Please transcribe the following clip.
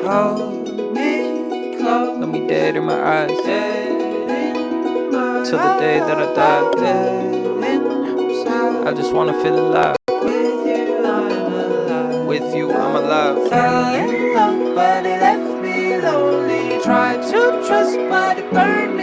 hold me close. Look me dead in my eyes, till the day that I die. I just wanna feel alive. With you, I'm alive. Fell in love, but it left me lonely. Tried to trust, but it burned me.